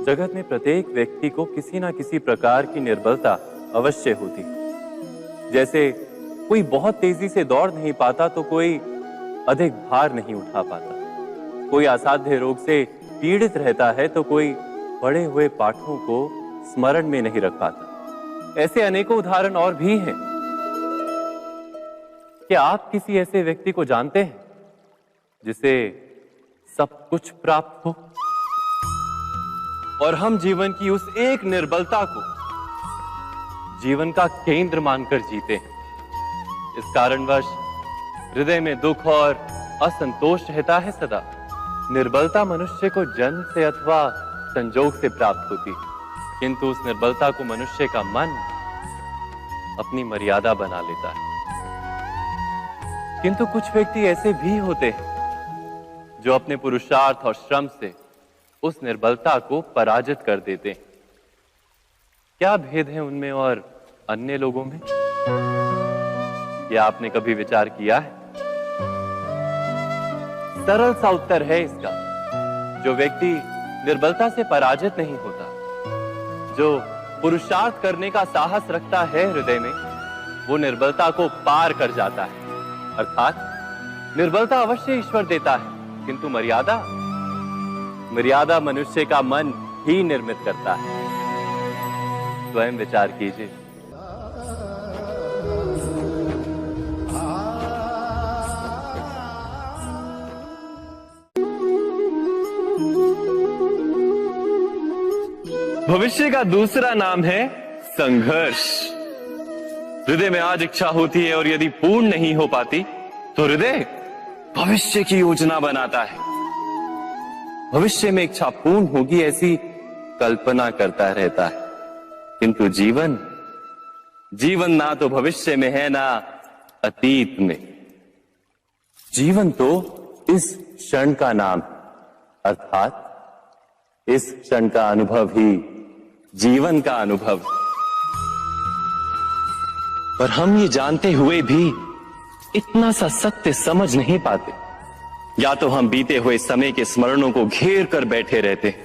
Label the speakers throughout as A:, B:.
A: जगत में प्रत्येक व्यक्ति को किसी ना किसी प्रकार की निर्बलता अवश्य होती है। जैसे कोई बहुत तेजी से दौड़ नहीं पाता तो कोई अधिक भार नहीं उठा पाता, कोई असाध्य रोग से पीड़ित रहता है तो कोई पढ़े हुए पाठों को स्मरण में नहीं रख पाता। ऐसे अनेकों उदाहरण और भी हैं। क्या आप किसी ऐसे व्यक्ति को जानते हैं जिसे सब कुछ प्राप्त हो और हम जीवन की उस एक निर्बलता को जीवन का केंद्र मानकर जीते हैं? इस कारणवश हृदय में दुख और असंतोष रहता है सदा। निर्बलता मनुष्य को जन्म से अथवा संजोग से प्राप्त होती है, किंतु उस निर्बलता को मनुष्य का मन अपनी मर्यादा बना लेता है। किंतु कुछ व्यक्ति ऐसे भी होते हैं जो अपने पुरुषार्थ और श्रम से उस निर्बलता को पराजित कर देते हैं। क्या भेद है उनमें और अन्य लोगों में? क्या आपने कभी विचार किया है? सरल सा उत्तर है इसका। जो व्यक्ति निर्बलता से पराजित नहीं होता, जो पुरुषार्थ करने का साहस रखता है हृदय में, वो निर्बलता को पार कर जाता है। अर्थात निर्बलता अवश्य ईश्वर देता है, किंतु मर्यादा मनुष्य का मन ही निर्मित करता है। स्वयं विचार कीजिए। भविष्य का दूसरा नाम है संघर्ष। हृदय में आज इच्छा होती है और यदि पूर्ण नहीं हो पाती तो हृदय भविष्य की योजना बनाता है। भविष्य में इच्छा पूर्ण होगी ऐसी कल्पना करता रहता है, किंतु जीवन ना तो भविष्य में है ना अतीत में। जीवन तो इस क्षण का नाम, अर्थात इस क्षण का अनुभव ही जीवन का अनुभव। पर हम ये जानते हुए भी इतना सा सत्य समझ नहीं पाते। या तो हम बीते हुए समय के स्मरणों को घेर कर बैठे रहते हैं,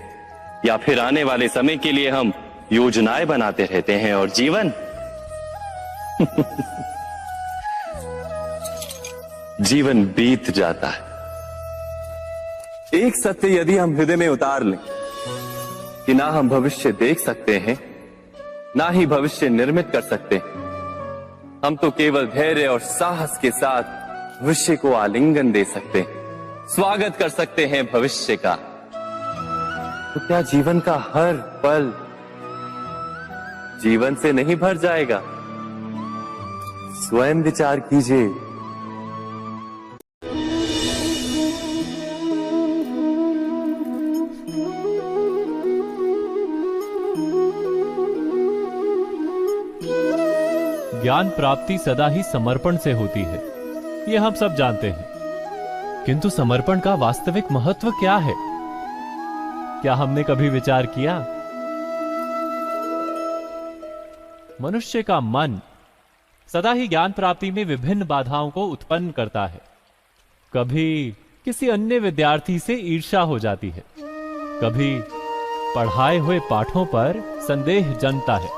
A: या फिर आने वाले समय के लिए हम योजनाएं बनाते रहते हैं। और जीवन जीवन बीत जाता है। एक सत्य यदि हम हृदय में उतार लें कि ना हम भविष्य देख सकते हैं, ना ही भविष्य निर्मित कर सकते हैं, हम तो केवल धैर्य और साहस के साथ भविष्य को आलिंगन दे सकते हैं, स्वागत कर सकते हैं भविष्य का। तो क्या जीवन का हर पल जीवन से नहीं भर जाएगा? स्वयं विचार कीजिए।
B: ज्ञान प्राप्ति सदा ही समर्पण से होती है, ये हम सब जानते हैं। किंतु समर्पण का वास्तविक महत्व क्या है? क्या हमने कभी विचार किया? मनुष्य का मन सदा ही ज्ञान प्राप्ति में विभिन्न बाधाओं को उत्पन्न करता है। कभी किसी अन्य विद्यार्थी से ईर्ष्या हो जाती है, कभी पढ़ाए हुए पाठों पर संदेह जन्मता है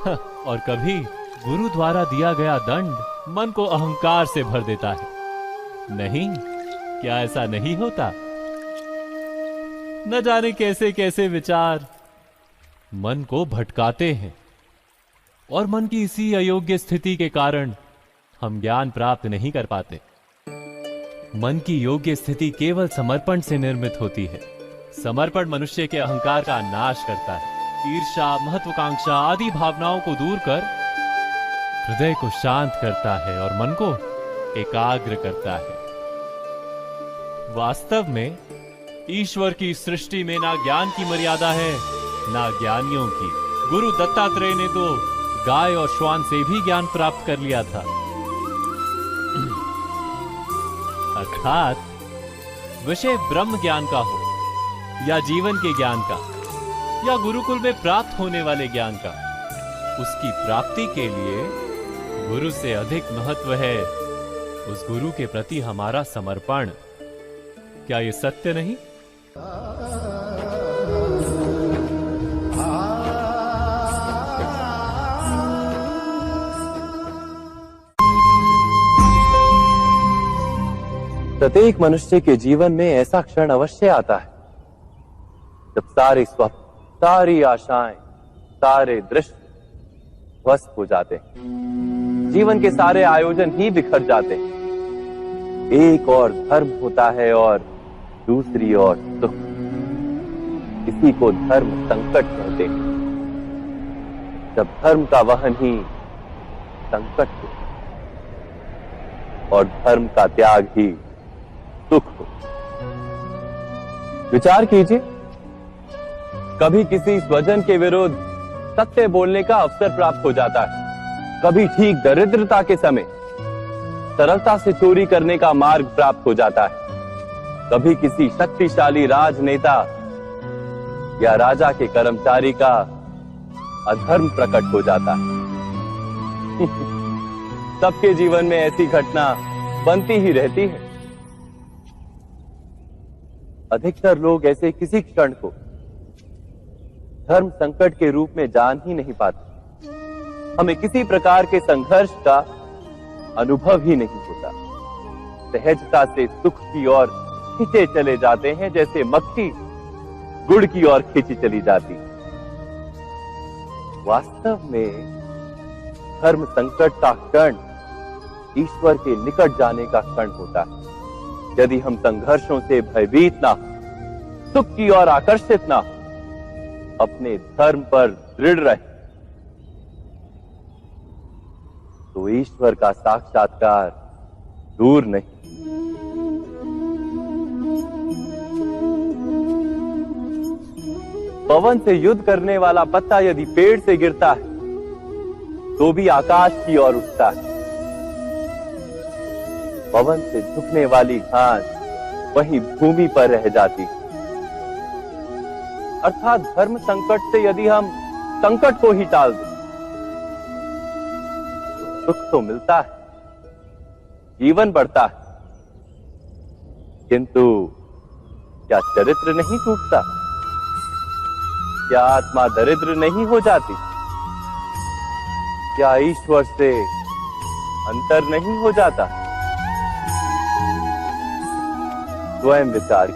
B: और कभी गुरु द्वारा दिया गया दंड मन को अहंकार से भर देता है। नहीं, क्या ऐसा नहीं होता? न जाने कैसे कैसे विचार मन को भटकाते हैं और मन की इसी अयोग्य स्थिति के कारण हम ज्ञान प्राप्त नहीं कर पाते। मन की योग्य स्थिति केवल समर्पण से निर्मित होती है। समर्पण मनुष्य के अहंकार का नाश करता है। ईर्ष्या, महत्वाकांक्षा आदि भावनाओं को दूर कर हृदय को शांत करता है और मन को एकाग्र करता है। वास्तव में ईश्वर की सृष्टि में ना ज्ञान की मर्यादा है, ना ज्ञानियों की। गुरु दत्तात्रेय ने तो गाय और श्वान से भी ज्ञान प्राप्त कर लिया था। अर्थात विषय ब्रह्म ज्ञान का हो या जीवन के ज्ञान का या गुरुकुल में प्राप्त होने वाले ज्ञान का, उसकी प्राप्ति के लिए गुरु से अधिक महत्व है उस गुरु के प्रति हमारा समर्पण। क्या ये सत्य नहीं?
A: प्रत्येक मनुष्य के जीवन में ऐसा क्षण अवश्य आता है जब सारे स्वप्न, सारी आशाएं, सारे दृश्य ध्वस्त हो जाते हैं। जीवन के सारे आयोजन ही बिखर जाते हैं। एक और धर्म होता है और दूसरी ओर सुख। इसी को धर्म संकट कहते हैं। जब धर्म का वहन ही संकट हो और धर्म का त्याग ही सुख हो। विचार कीजिए, कभी किसी स्वजन के विरुद्ध सत्य बोलने का अवसर प्राप्त हो जाता है, कभी ठीक दरिद्रता के समय सरलता से चोरी करने का मार्ग प्राप्त हो जाता है, कभी किसी शक्तिशाली राजनेता या राजा के कर्मचारी का अधर्म प्रकट हो जाता है। सबके जीवन में ऐसी घटना बनती ही रहती है। अधिकतर लोग ऐसे किसी क्षण को धर्म संकट के रूप में जान ही नहीं पाते। हमें किसी प्रकार के संघर्ष का अनुभव ही नहीं होता। सहजता से सुख की ओर खींचे चले जाते हैं, जैसे मक्खी गुड़ की ओर खींची चली जाती। वास्तव में धर्म संकट का क्षण ईश्वर के निकट जाने का क्षण होता है। यदि हम संघर्षों से भयभीत ना हो, सुख की ओर आकर्षित ना हो, अपने धर्म पर दृढ़ रहे, तो ईश्वर का साक्षात्कार दूर नहीं। पवन से युद्ध करने वाला पत्ता यदि पेड़ से गिरता है तो भी आकाश की ओर उठता है। पवन से झुकने वाली घास वहीं भूमि पर रह जाती है। अर्थात धर्म संकट से यदि हम संकट को ही टाल दें तो सुख तो मिलता है, जीवन बढ़ता है, किंतु क्या चरित्र नहीं टूटता? क्या आत्मा दरिद्र नहीं हो जाती? क्या ईश्वर से अंतर नहीं हो जाता? स्वयं विचार